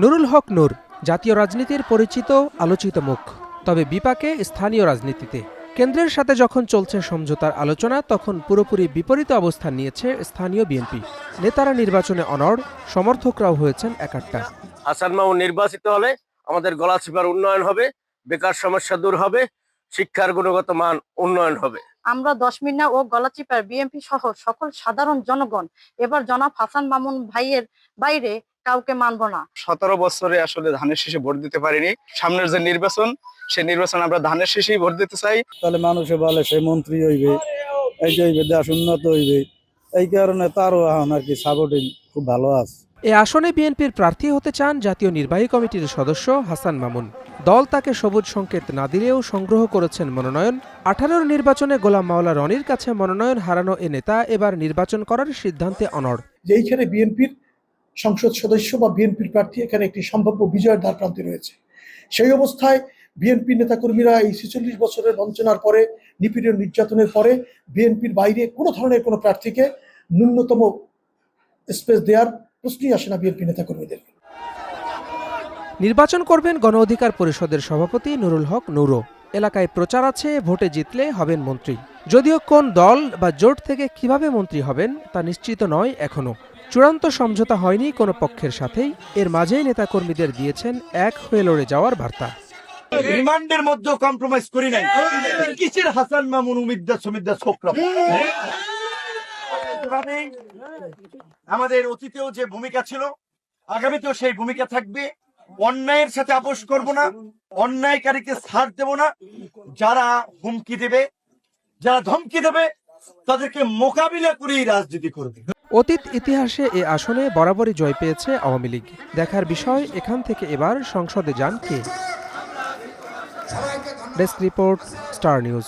নুরুল হক নূর জাতীয় রাজনীতির পরিচিত আলোচিত মুখ, তবে বিপাকে স্থানীয় রাজনীতিতে। কেন্দ্রের সাথে যখন চলছে সমঝোতার আলোচনা, তখন পুরোপুরি বিপরীত অবস্থান নিয়েছে স্থানীয় বিএনপি। নেতারা নির্বাচনে অনড়, সমর্থকরাও হয়েছেন একাট্টা। হাসান মামুন নির্বাচিত হলে আমাদের গলাচিপার উন্নয়ন হবে, বেকার সমস্যা দূর হবে, শিক্ষার গুণগত মান উন্নয়ন হবে। আমরা 10 মিনা ও গলাচিপার বিএনপি সহ সকল সাধারণ জনগণ এবার জনাব হাসান মামুন ভাইয়ের বাইরে কাউকে মানব না। 17 বছরে আসলে ধানের শীষে ভোট দিতে পারিনি। সামনের যে নির্বাচন, সেই নির্বাচন আমরা ধানের শীষেই ভোট দিতে চাই। তাহলে মানুষে বলে সে মন্ত্রী হইবে, এই যে হইবে, দেশ উন্নত হইবে, এই কারণে তারও এখন আর কি সাপোর্টিং খুব ভালো আছে। এ আসনে বিএনপির প্রার্থী হতে চান জাতীয় নির্বাহী কমিটির সদস্য হাসান মামুন। দল তাকে সবুজ সংকেত না দিলেও সংগ্রহ করেছেন মনোনয়ন। 18-র নির্বাচনে গোলাম মাওলা রনির কাছে মনোনয়ন হারানো এ নেতা এবার নির্বাচন করার সিদ্ধান্তে অনড়। যেইখানে বিএনপির সংসদ সদস্য বা বিএনপির প্রার্থী এখানে একটি সম্ভাব্য বিজয়ের দ্বার প্রান্তে রয়েছে, সেই অবস্থায় বিএনপি নেতাকর্মীরা এই 46 বছরের বঞ্চনার পরে, নিপীড়ন নির্যাতনের পরে বিএনপির বাইরে কোনো ধরনের কোনো প্রার্থীকে ন্যূনতম স্পেস দেওয়ার প্রশ্নই আসে না বিএনপি নেতাকর্মীদের। নির্বাচন করবেন গণ অধিকার পরিষদের সভাপতি নুরুল হক নূরও। এলাকায় প্রচার আছে, ভোটে জিতলে হবেন মন্ত্রী। যদিও কোন দল বা জোট থেকে কিভাবে মন্ত্রী হবেন তা নিশ্চিত নয় এখনো। চূড়ান্ত সমঝোতা হয়নি কোনো পক্ষের সাথেই। এর মাঝেই নেতাকর্মীদের দিয়েছেন এক হয়ে লড়ে যাওয়ার বার্তা। রিমান্ডের মধ্যে কম্প্রোমাইজ করি নাই। কিসের হাসান মামুন উমিদ্দা সুমিদ্দা ছোকরা? আমাদের অতীতেও যে ভূমিকা ছিল, আগামীতেও সেই ভূমিকা থাকবে। অন্যায়ের সাথে আপোষ করব না, অন্যায়কারীকে ছাড় দেব না। যারা হুমকি দেবে, যারা ধমকি দেবে, তাদেরকে মোকাবিলা করেই রাজনীতি করবে। অতীত ইতিহাসে এ আসনে বরাবরই জয় পেয়েছে আওয়ামী লীগ। দেখার বিষয় এখান থেকে এবার সংসদে যান কে। Desk report, star news.